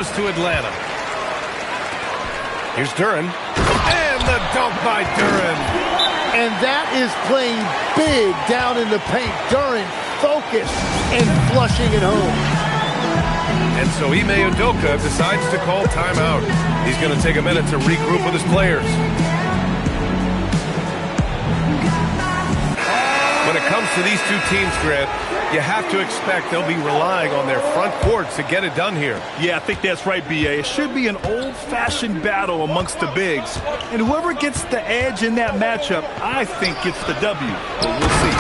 To Atlanta. Here's Duren. And the dunk by Duren. And that is playing big down in the paint. Duren focused and flushing it home. And so Ime Udoka decides to call timeout. He's going to take a minute to regroup with his players. When it comes to these two teams, Grant, you have to expect they'll be relying on their front courts to get it done here. Yeah, I think that's right, B.A. It should be an old-fashioned battle amongst the bigs. And whoever gets the edge in that matchup, I think gets the W. But we'll see.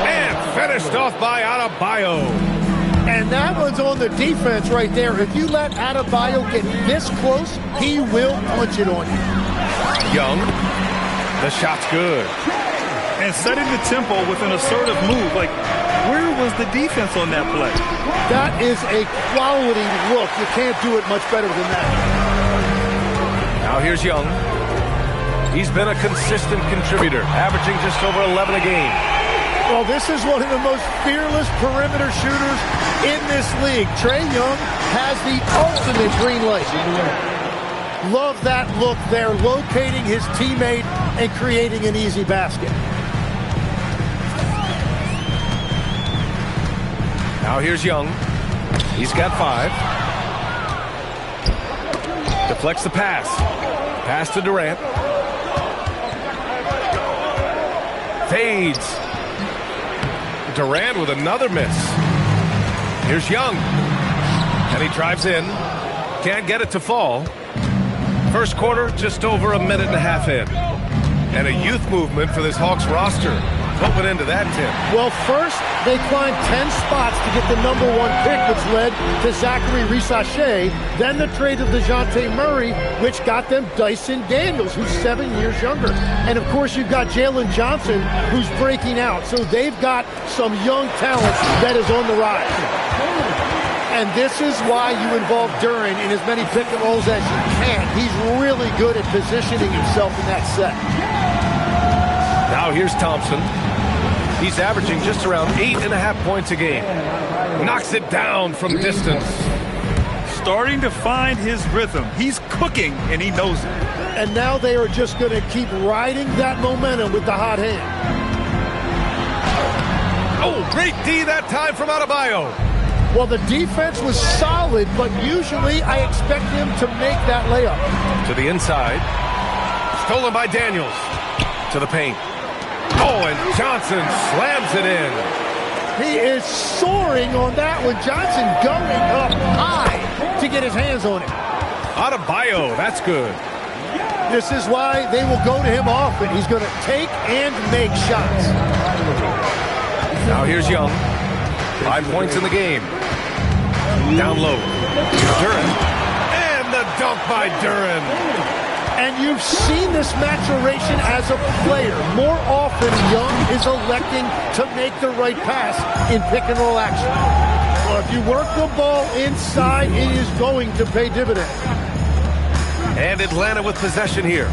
And finished off by Adebayo. And that one's on the defense right there. If you let Adebayo get this close, he will punch it on you. Young. The shot's good. And setting the tempo with an assertive move. Like, where was the defense on that play? That is a quality look. You can't do it much better than that. Now here's Young. He's been a consistent contributor, averaging just over 11 a game. Well, this is one of the most fearless perimeter shooters in this league. Trae Young has the ultimate green light. Love that look there, locating his teammate and creating an easy basket. Now here's Young. He's got 5. Deflects the pass. Pass to Durant. Fades. Durant with another miss. Here's Young. And he drives in. Can't get it to fall. First quarter, just over a minute and a half in. And a youth movement for this Hawks roster. What went into that, Tim? Well, first, they climbed 10 spots to get the #1 pick, which led to Zachary Risacher. Then the trade of DeJounte Murray, which got them Dyson Daniels, who's 7 years younger. And, of course, you've got Jalen Johnson, who's breaking out. So they've got some young talent that is on the rise. And this is why you involve Duren in as many pick and rolls as you can. He's really good at positioning himself in that set. Now here's Thompson. He's averaging just around 8.5 points a game. Knocks it down from distance. Starting to find his rhythm. He's cooking, and he knows it. And now they are just going to keep riding that momentum with the hot hand. Oh, great D that time from Adebayo. Well, the defense was solid, but usually I expect him to make that layup. To the inside. Stolen by Daniels. To the paint. Oh, and Johnson slams it in. He is soaring on that one. Johnson going up high to get his hands on it. Adebayo, that's good. This is why they will go to him often. He's going to take and make shots. Now here's Young. 5 points in the game. Down low. Duren. And the dunk by Duren. And you've seen this maturation as a player. More often, Young is electing to make the right pass in pick-and-roll action. Well, if you work the ball inside, it is going to pay dividends. And Atlanta with possession here.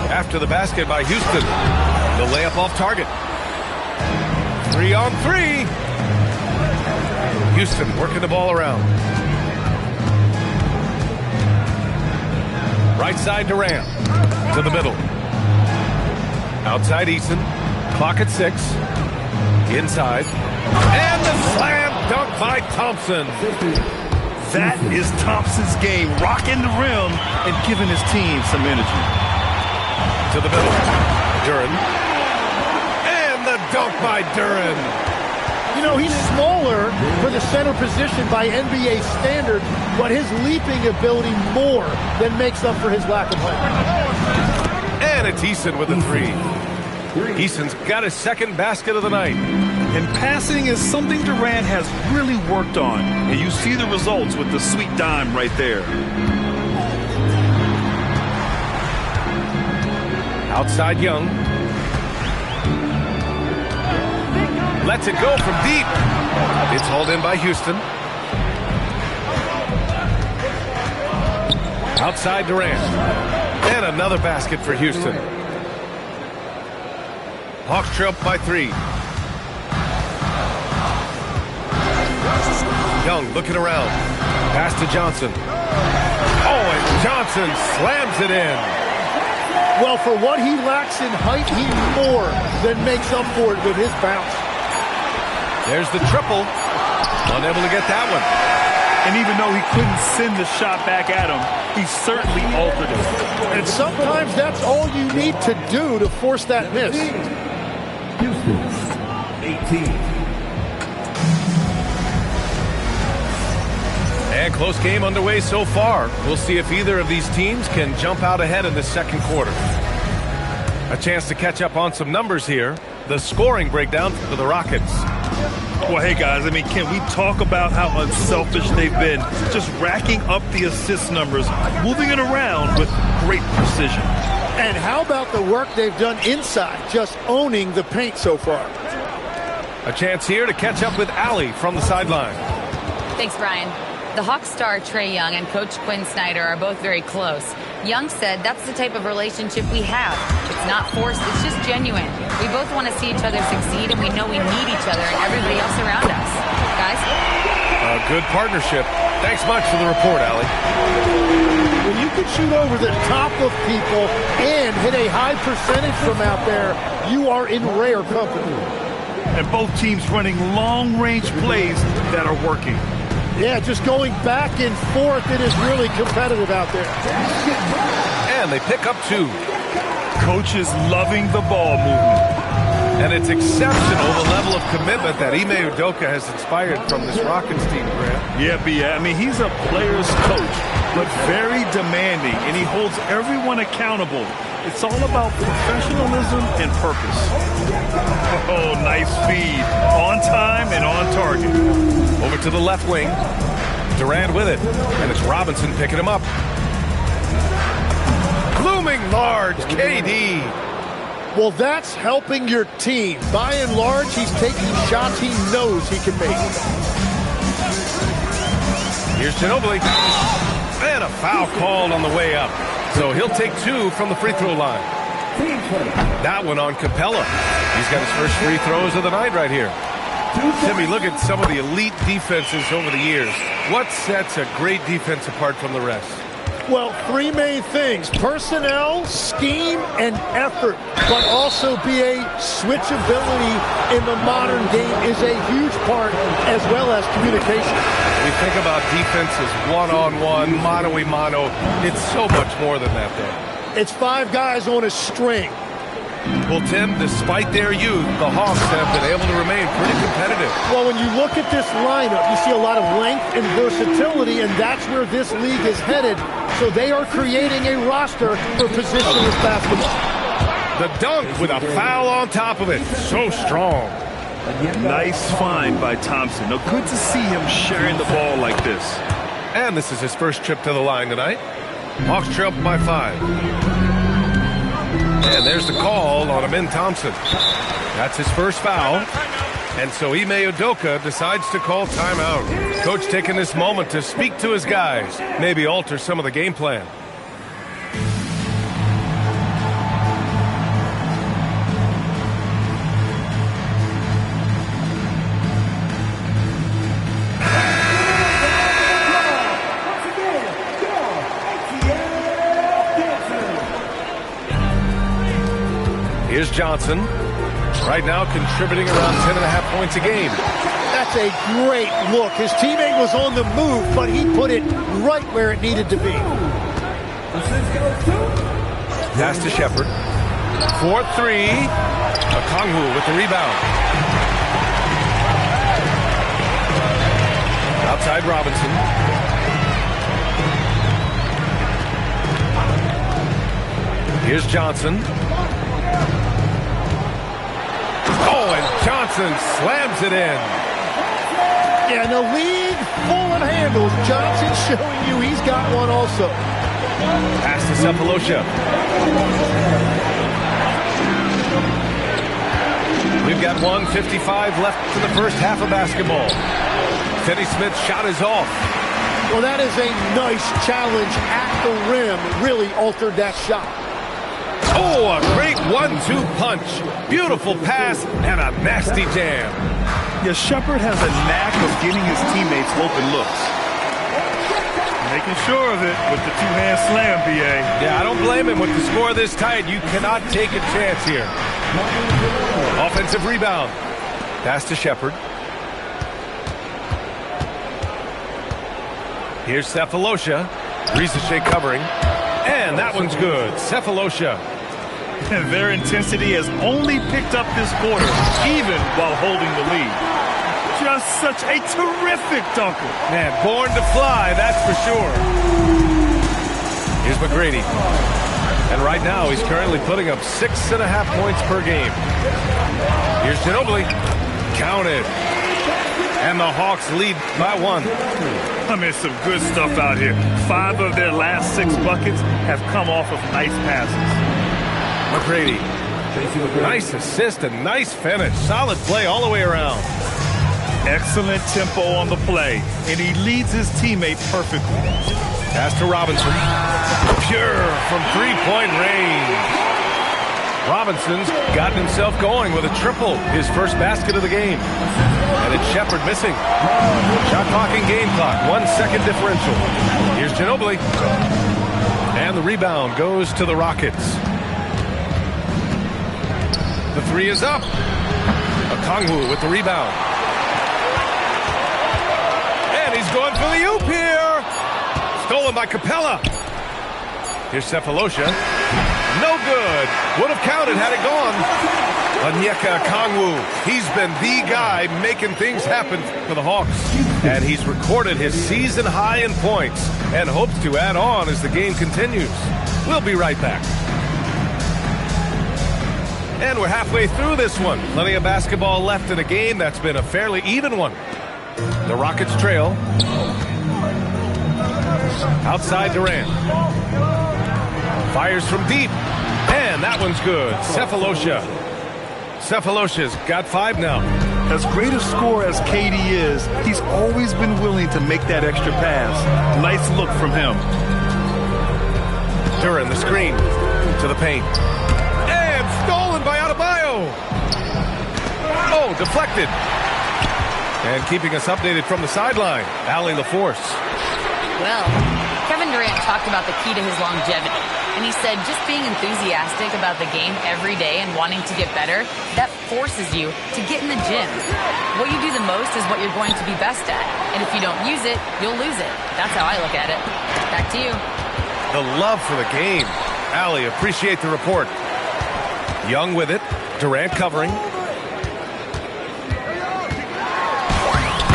After the basket by Houston. The layup off target. 3 on 3. Houston working the ball around. Right side Durant. To the middle. Outside Eason. Clock at 6. Inside. And the slam dunk by Thompson. That is Thompson's game. Rocking the rim and giving his team some energy. To the middle. Duren. And the dunk by Duren. You know, he's smaller for the center position by NBA standards, but his leaping ability more than makes up for his lack of height. And it's Eason with a 3. Eason's got his second basket of the night. And passing is something Durant has really worked on. And you see the results with the sweet dime right there. Outside Young. Lets it go from deep. It's hauled in by Houston. Outside Durant. And another basket for Houston. Hawks trail by 3. Young looking around. Pass to Johnson. Oh, and Johnson slams it in. Well, for what he lacks in height, he more than makes up for it with his bounce. There's the triple. Unable to get that one. And even though he couldn't send the shot back at him, he certainly altered it. And sometimes that's all you need to do to force that miss. Houston, 18. And close game underway so far. We'll see if either of these teams can jump out ahead in the second quarter. A chance to catch up on some numbers here. The scoring breakdown for the Rockets. Well, hey, guys, I mean, can we talk about how unselfish they've been? Just racking up the assist numbers, moving it around with great precision. And how about the work they've done inside, just owning the paint so far? A chance here to catch up with Allie from the sideline. Thanks, Brian. The Hawks star Trae Young and Coach Quinn Snyder are both very close. Young said that's the type of relationship we have. It's not forced, it's just genuine. We both want to see each other succeed, and we know we need each other and everybody else around us. Guys? A good partnership. Thanks much for the report, Allie. When you can shoot over the top of people and hit a high percentage from out there, you are in rare company. And both teams running long-range plays that are working. Yeah, just going back and forth, it is really competitive out there. And they pick up 2. Coach is loving the ball movement. And it's exceptional, the level of commitment that Ime Udoka has inspired from this Rockets team, Grant. Yeah, I mean, he's a player's coach, but very demanding, and he holds everyone accountable. It's all about professionalism and purpose. Oh, nice feed. On time and on target. Over to the left wing. Durant with it. And it's Robinson picking him up. Looming large, KD. Well, that's helping your team. By and large, he's taking shots he knows he can make. Here's Ginobili. And a foul called on the way up. So he'll take 2 from the free throw line. That one on Capella. He's got his first free throws of the night right here. Timmy, look at some of the elite defenses over the years. What sets a great defense apart from the rest? Well, 3 main things: personnel, scheme, and effort. But also be a switchability in the modern game is a huge part, as well as communication. We think about defense as one-on-one, mano-a-mano. It's so much more than that, though. It's 5 guys on a string. Well, Tim, despite their youth, the Hawks have been able to remain pretty competitive. Well, when you look at this lineup, you see a lot of length and versatility, and that's where this league is headed. So they are creating a roster for positionless basketball. The dunk with a foul on top of it. So strong. Nice find by Thompson. Now, good to see him sharing the ball like this. And this is his first trip to the line tonight. Hawks trail by 5. And there's the call on Amin Thompson. That's his first foul. And so Ime Udoka decides to call timeout. Coach taking this moment to speak to his guys, maybe alter some of the game plan. Here's Johnson. Right now contributing around 10.5 points a game. That's a great look. His teammate was on the move, but he put it right where it needed to be. Pass to Shepard. 4-3. Okongwu with the rebound. Outside Robinson. Here's Johnson. Oh, and Johnson slams it in. Yeah, in a league full of handles, Johnson showing you he's got one also. Pass to Sefolosha. We've got 1:55 left to the first half of basketball. Finney Smith's shot is off. Well, that is a nice challenge at the rim. Really altered that shot. Oh, a great 1-2 punch. Beautiful pass and a nasty jam. Yeah, Shepard has a knack of getting his teammates open looks. Making sure of it with the two-hand slam, B.A. Yeah, I don't blame him. With the score this tight, you cannot take a chance here. Offensive rebound. Pass to Shepard. Here's Cephalosha. Risache covering. And that one's good. Cephalosha. Their intensity has only picked up this quarter, even while holding the lead. Just such a terrific dunker. Man, born to fly, that's for sure. Here's McGrady. And right now, he's currently putting up 6.5 points per game. Here's Ginobili. Counted. And the Hawks lead by 1. I mean, some good stuff out here. 5 of their last 6 buckets have come off of nice passes. McGrady. Nice assist and nice finish. Solid play all the way around. Excellent tempo on the play, and he leads his teammate perfectly. Pass to Robinson. Pure from three-point range. Robinson's gotten himself going with a triple, his first basket of the game. And it's Shepard missing. Shot clock and game clock, 1 second differential. Here's Ginobili. And the rebound goes to the Rockets. The three is up. Okongwu with the rebound. And he's going for the oop here. Stolen by Capella. Here's Cephalosha. No good. Would have counted had it gone. Onyeka Okongwu. He's been the guy making things happen for the Hawks. And he's recorded his season high in points and hopes to add on as the game continues. We'll be right back. And we're halfway through this one. Plenty of basketball left in a game that's been a fairly even one. The Rockets trail. Outside Durant. Fires from deep. And that one's good. Cephalosha. Cephalosha's got 5 now. As great a scorer as KD is, he's always been willing to make that extra pass. Nice look from him. Duran, the screen to the paint. And stolen by Adebayo. Oh, deflected. And keeping us updated from the sideline, Allie LaForce. Well, Kevin Durant talked about the key to his longevity. And he said just being enthusiastic about the game every day and wanting to get better, that forces you to get in the gym. What you do the most is what you're going to be best at. And if you don't use it, you'll lose it. That's how I look at it. Back to you. The love for the game. Allie, appreciate the report. Young with it. Durant covering.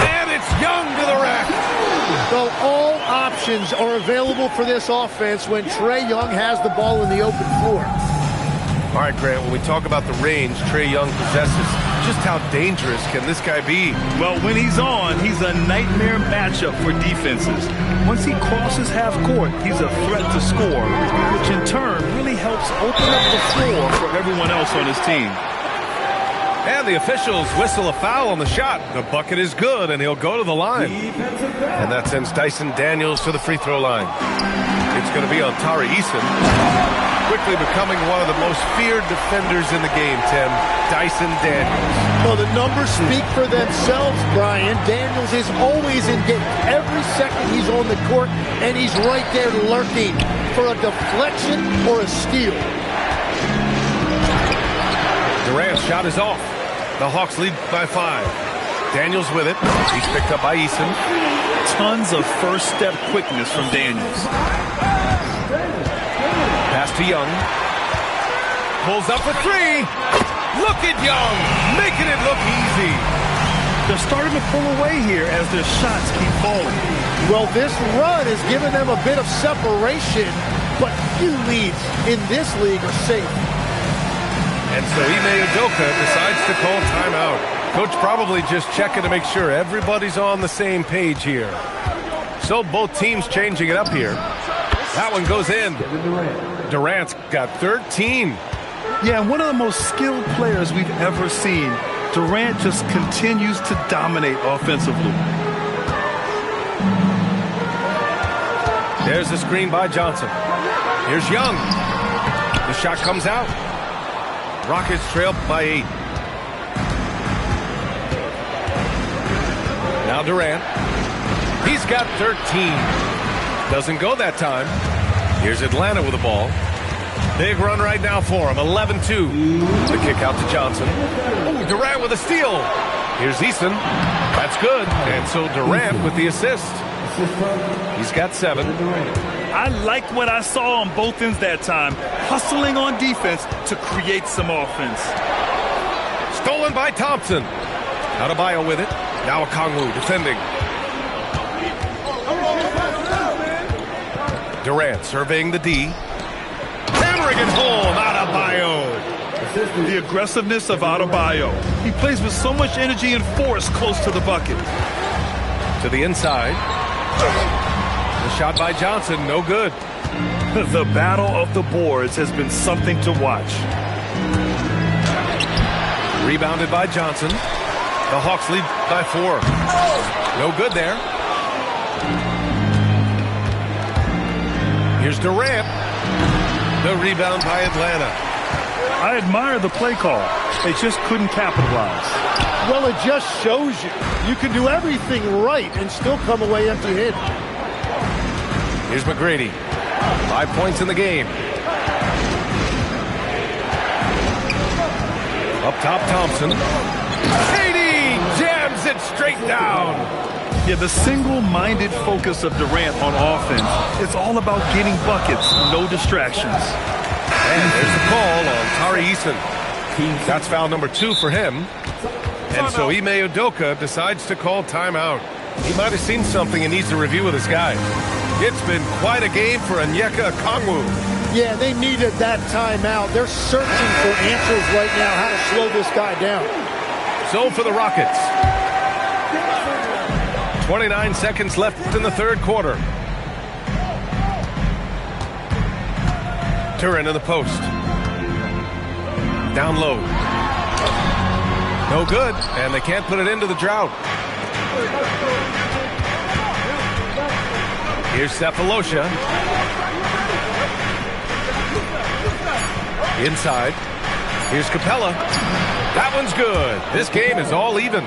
And it's Young to the rack. So all options are available for this offense when Trae Young has the ball in the open floor. All right, Grant, when we talk about the range Trae Young possesses, just how dangerous can this guy be? Well, when he's on, he's a nightmare matchup for defenses. Once he crosses half court, he's a threat to score, which in turn really helps open up the floor for everyone else on his team. And the officials whistle a foul on the shot. The bucket is good, and he'll go to the line. And that sends Dyson Daniels to the free throw line. It's going to be on Tari Eason. Quickly becoming one of the most feared defenders in the game, Tim. Dyson Daniels. Well, the numbers speak for themselves, Brian. Daniels is always in game. Every second he's on the court, and he's right there lurking for a deflection or a steal. Durant's shot is off. The Hawks lead by 5. Daniels with it. He's picked up by Eason. Tons of first step quickness from Daniels. Pass to Young. Pulls up for 3. Look at Young, making it look easy. They're starting to pull away here as their shots keep falling. Well, this run has given them a bit of separation, but few leads in this league are safe. And so Ime Udoka decides to call timeout. Coach probably just checking to make sure everybody's on the same page here. So both teams changing it up here. That one goes in. Durant's got 13. Yeah, one of the most skilled players we've ever seen. Durant just continues to dominate offensively. There's the screen by Johnson. Here's Young. The shot comes out. Rockets trail by 8. Now Durant. He's got 13. Doesn't go that time. Here's Atlanta with the ball. Big run right now for him. 11-2. The kick out to Johnson. Ooh, Durant with a steal. Here's Easton. That's good. And so Durant with the assist. He's got 7. I like what I saw on both ends that time. Hustling on defense to create some offense. Stolen by Thompson. Adebayo with it. Now Okongwu defending. Durant surveying the D. Hammering it home. Adebayo. The aggressiveness of Adebayo. He plays with so much energy and force close to the bucket. To the inside. The shot by Johnson, no good. The battle of the boards has been something to watch. Rebounded by Johnson. The Hawks lead by 4. No good there. Here's Durant. The rebound by Atlanta. I admire the play call. They just couldn't capitalize. Well, it just shows you. You can do everything right and still come away empty-handed. Here's McGrady. 5 points in the game. Up top, Thompson. KD jams it straight down. Yeah, the single-minded focus of Durant on offense. It's all about getting buckets, no distractions. And there's the call on Tari Eason. That's foul number 2 for him. And so Ime Udoka decides to call timeout. He might have seen something and needs to review with his guys. It's been quite a game for Onyeka Okongwu. Yeah, they needed that timeout. They're searching for answers right now, how to slow this guy down. So for the Rockets. 29 seconds left in the third quarter. Turin in the post. Down low. No good, and they can't put it into the drought. Here's Sefolosha. Inside. Here's Capella. That one's good. This game is all even.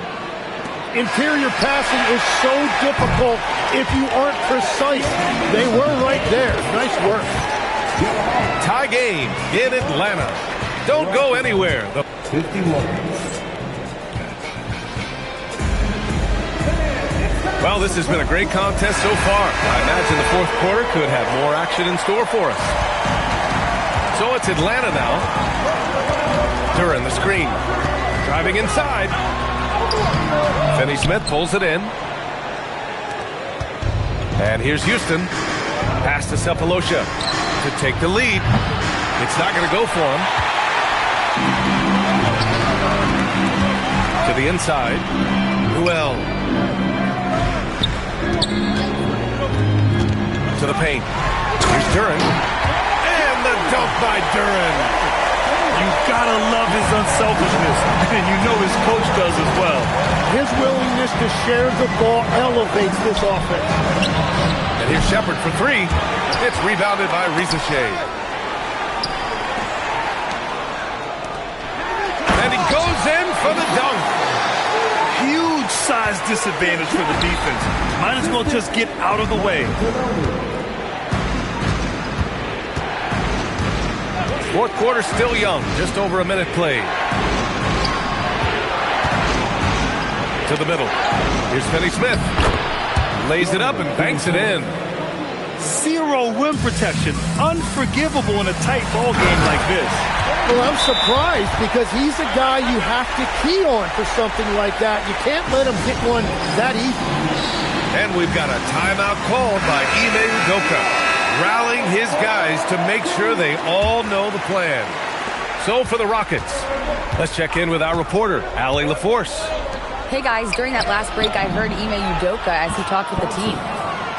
Interior passing is so difficult if you aren't precise. They were right there. Nice work. Tie game in Atlanta. Don't go anywhere. 51. Well, this has been a great contest so far. I imagine the fourth quarter could have more action in store for us. So it's Atlanta now. Duran the screen. Driving inside. Finney-Smith pulls it in. And here's Houston. Pass to Sefolosha to take the lead. It's not going to go for him. To the inside. Ruel. To the paint. Here's Duran. And the dunk by Duran. You gotta love his unselfishness, and you know his coach does as well. His willingness to share the ball elevates this offense. And here's Shepard for 3. It's rebounded by Risache. And he goes in for the dunk. Huge size disadvantage for the defense. Might as well just get out of the way. Fourth quarter still young. Just over a minute played. To the middle. Here's Finney-Smith. Lays it up and banks it in. Zero rim protection. Unforgivable in a tight ball game like this. Well, I'm surprised because he's a guy you have to key on for something like that. You can't let him hit one that easy. And we've got a timeout called by Ime Udoka, rallying his guys to make sure they all know the plan. So for the Rockets, let's check in with our reporter, Allie LaForce. Hey guys, during that last break, I heard Ime Udoka as he talked with the team.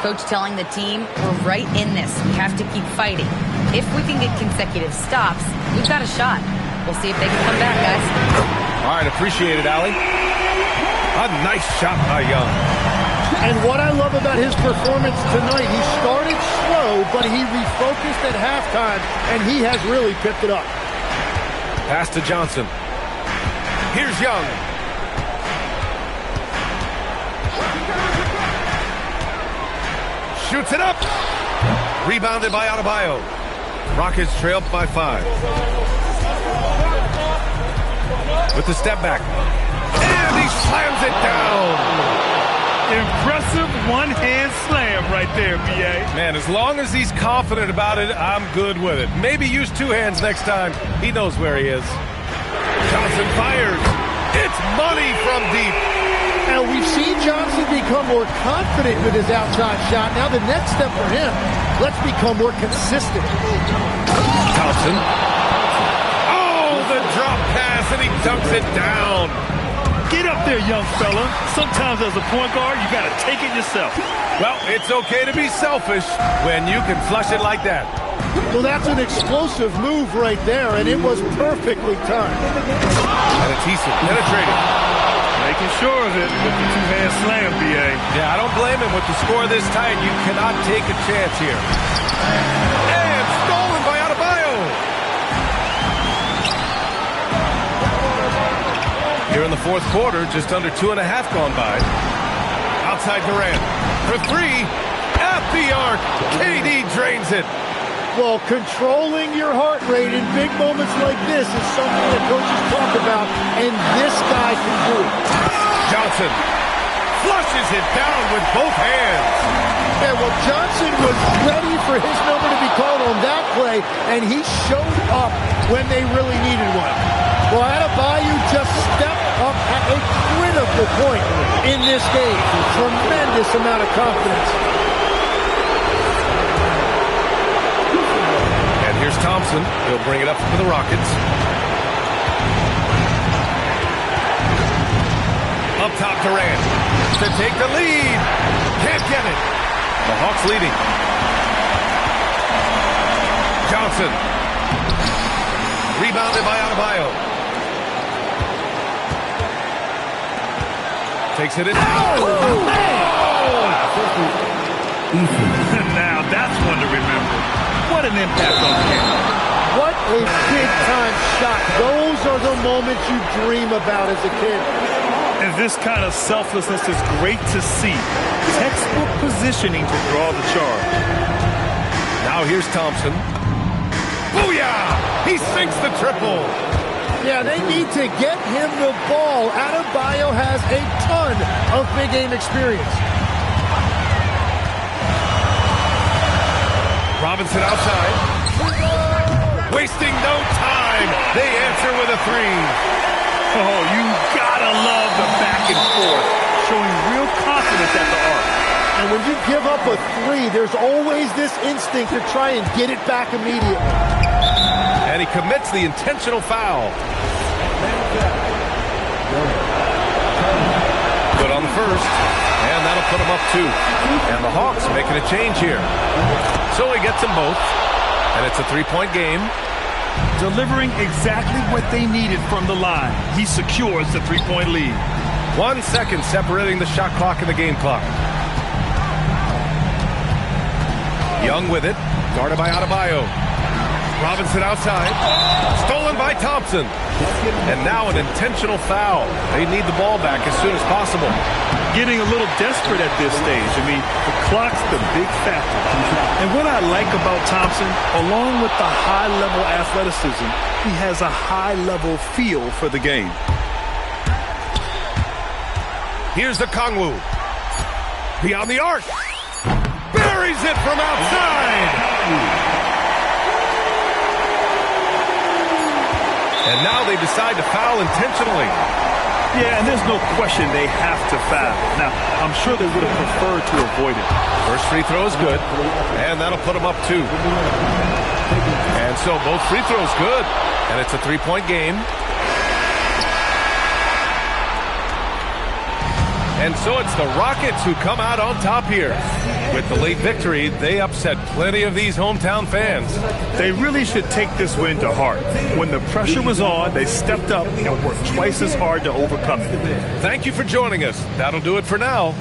Coach telling the team, we're right in this. We have to keep fighting. If we can get consecutive stops, we've got a shot. We'll see if they can come back, guys. All right, appreciate it, Allie. A nice shot by Young. And what I love about his performance tonight, he started slow, but he refocused at halftime, and he has really picked it up. Pass to Johnson. Here's Young. Shoots it up. Rebounded by Adebayo. Rockets trail by 5. With the step back. And he slams it down. Impressive one-hand slam right there, B.A. Man, as long as he's confident about it, I'm good with it. Maybe use 2 hands next time. He knows where he is. Johnson fires. It's money from deep. And we've seen Johnson become more confident with his outside shot. Now the next step for him, let's become more consistent. Thompson. Oh, the drop pass, and he dunks it down. Get up there, young fella. Sometimes as a point guard, you got to take it yourself. Well, it's okay to be selfish when you can flush it like that. Well, that's an explosive move right there, and it was perfectly timed. And it's Eason penetrating. Making sure of it with the 2-hand slam, B.A. Yeah, I don't blame him. With the score this tight, you cannot take a chance here. And stolen by Adebayo. Here in the 4th quarter, just under 2.5 gone by. Outside Durant for 3 at the arc. KD drains it. Well, controlling your heart rate in big moments like this is something that coaches talk about, and this guy can do it. Johnson flushes it down with both hands. Yeah, well, Johnson was ready for his number to be called on that play, and he showed up when they really needed one. Well, Adebayo just stepped up at a critical point in this game. Tremendous amount of confidence. And here's Thompson. He'll bring it up for the Rockets. Up top, Durant to take the lead. Can't get it. The Hawks leading. Johnson. Rebounded by Adebayo. Takes it in. Oh, man! Now that's one to remember. What an impact on the game. What a big-time shot. Those are the moments you dream about as a kid. And this kind of selflessness is great to see. Textbook positioning to draw the charge. Now here's Thompson. Booyah! He sinks the triple. Yeah, they need to get him the ball. Adebayo has a ton of big game experience. Robinson outside. Wasting no time. They answer with a 3. Oh, you gotta love the back and forth. Showing real confidence at the arc. And when you give up a 3, there's always this instinct to try and get it back immediately. And he commits the intentional foul. Good on the first. And that'll put him up 2. And the Hawks making a change here. So he gets them both. And it's a 3-point game. Delivering exactly what they needed from the line. He secures the 3-point lead. 1 second separating the shot clock and the game clock. Young with it. Guarded by Adebayo. Robinson outside. Stolen by Thompson. And now an intentional foul. They need the ball back as soon as possible. Getting a little desperate at this stage. I mean, the clock's the big factor. And what I like about Thompson, along with the high-level athleticism, he has a high-level feel for the game. Here's the Kongwu. Beyond the arc. Buries it from outside. And now they decide to foul intentionally. Yeah, and there's no question they have to foul. Now, I'm sure they would have preferred to avoid it. First free throw is good, and that'll put them up 2. And so both free throws good, and it's a 3-point game. And so it's the Rockets who come out on top here. With the late victory, they upset plenty of these hometown fans. They really should take this win to heart. When the pressure was on, they stepped up and worked twice as hard to overcome it. Thank you for joining us. That'll do it for now.